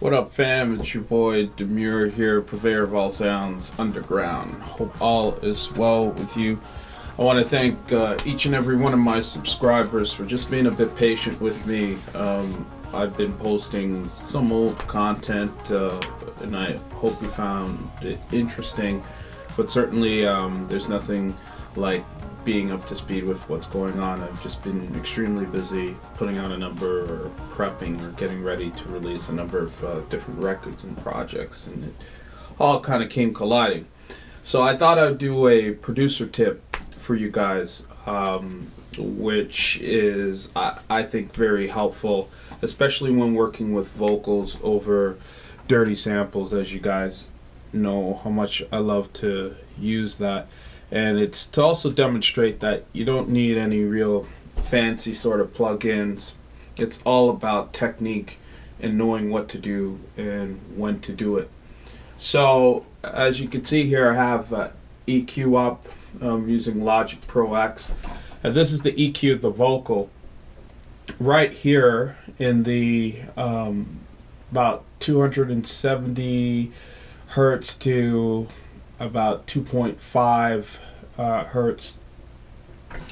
What up, fam? It's your boy Demuir here, purveyor of all sounds underground. Hope all is well with you. I want to thank each and every one of my subscribers for just being a bit patient with me. I've been posting some old content, and I hope you found it interesting. But certainly, there's nothing like being up to speed with what's going on. I've just been extremely busy putting out a number, or prepping, or getting ready to release a number of different records and projects, and it all kind of came colliding. So I thought I'd do a producer tip for you guys, which is, I think, very helpful, especially when working with vocals over dirty samples. As you guys know how much I love to use that. And it's to also demonstrate that you don't need any real fancy sort of plugins. It's all about technique and knowing what to do and when to do it. So as you can see here, I have EQ up using Logic Pro X. And this is the EQ of the vocal. Right here in the about 270 hertz to about 2.5 hertz,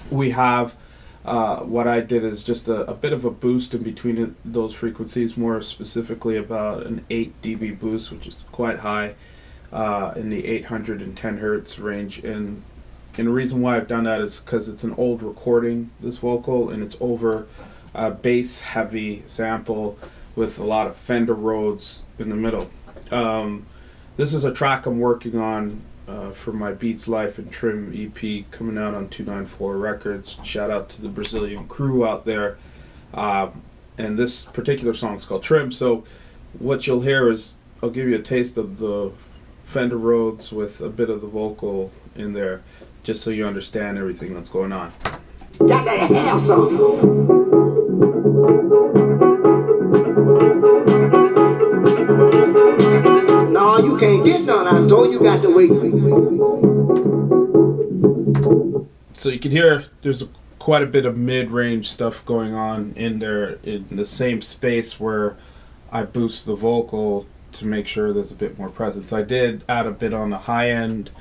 we have what I did is just a bit of a boost in between those frequencies, more specifically about an 8 dB boost, which is quite high, in the 810 hertz range. And the reason why I've done that is because it's an old recording, this vocal, and it's over a bass heavy sample with a lot of Fender Rhodes in the middle. This is a track I'm working on for my Beats Life and Trim EP coming out on 294 Records. Shout out to the Brazilian crew out there. And this particular song is called Trim. So what you'll hear is, I'll give you a taste of the Fender Rhodes with a bit of the vocal in there, just so you understand everything that's going on. Got to have some. No, you can't get none. I told you got to wait. So you can hear there's quite a bit of mid-range stuff going on in there, in the same space where I boost the vocal to make sure there's a bit more presence. I did add a bit on the high end,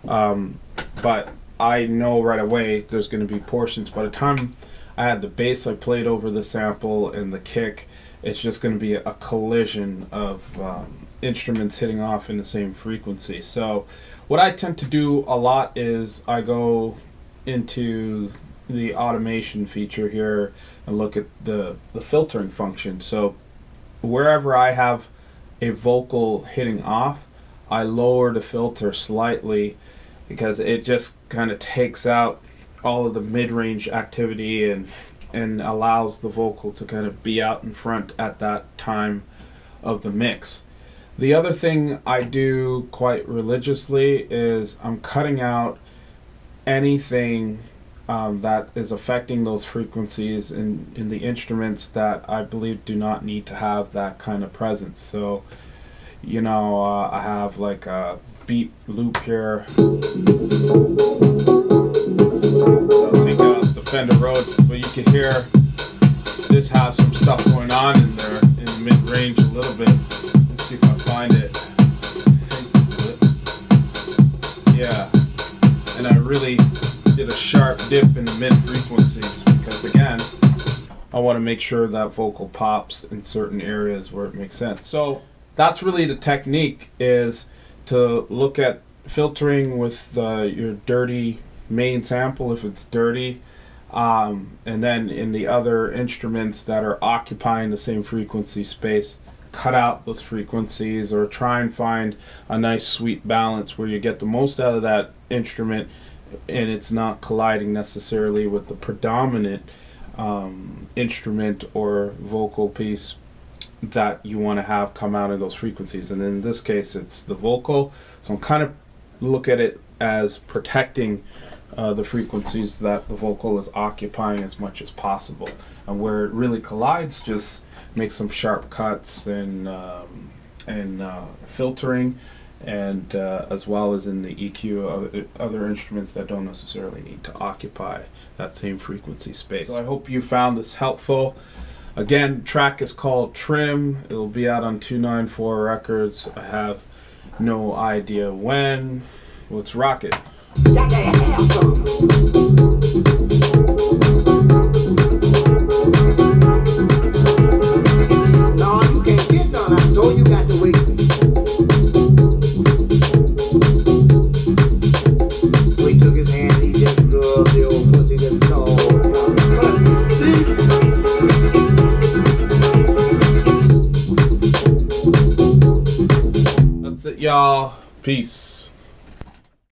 but I know right away there's going to be portions. By the time I had the bass I played over the sample and the kick, it's just going to be a collision of instruments hitting off in the same frequency. So what I tend to do a lot is I go into the automation feature here and look at the filtering function. So wherever I have a vocal hitting off, I lower the filter slightly, because it just kind of takes out all of the mid-range activity and allows the vocal to kind of be out in front at that time of the mix. The other thing I do quite religiously is I'm cutting out anything that is affecting those frequencies in the instruments that I believe do not need to have that kind of presence. So, you know, I have like a beat loop here. I'll take out the Fender Rhodes, but you can hear this has some stuff going on in there in the mid-range a little bit. Let's see if I find it. I think this is it. Yeah, and I really did a sharp dip in the mid-frequencies because, again, I want to make sure that vocal pops in certain areas where it makes sense. So that's really the technique, is to look at filtering with your dirty main sample if it's dirty, and then in the other instruments that are occupying the same frequency space, cut out those frequencies, or try and find a nice sweet balance where you get the most out of that instrument and it's not colliding necessarily with the predominant instrument or vocal piece that you want to have come out of those frequencies. And in this case it's the vocal, so I'm kind of look at it as protecting the frequencies that the vocal is occupying as much as possible, and where it really collides, just make some sharp cuts and filtering, and as well as in the EQ of other instruments that don't necessarily need to occupy that same frequency space. So I hope you found this helpful. Again, track is called Trim. It'll be out on 294 Records. I have no idea when. Let's rock it. Got to have some. No, you can't get none. I told you got to wait. So he took his hand, he just rubbed the old pussy to the toe. That's it, y'all. Peace.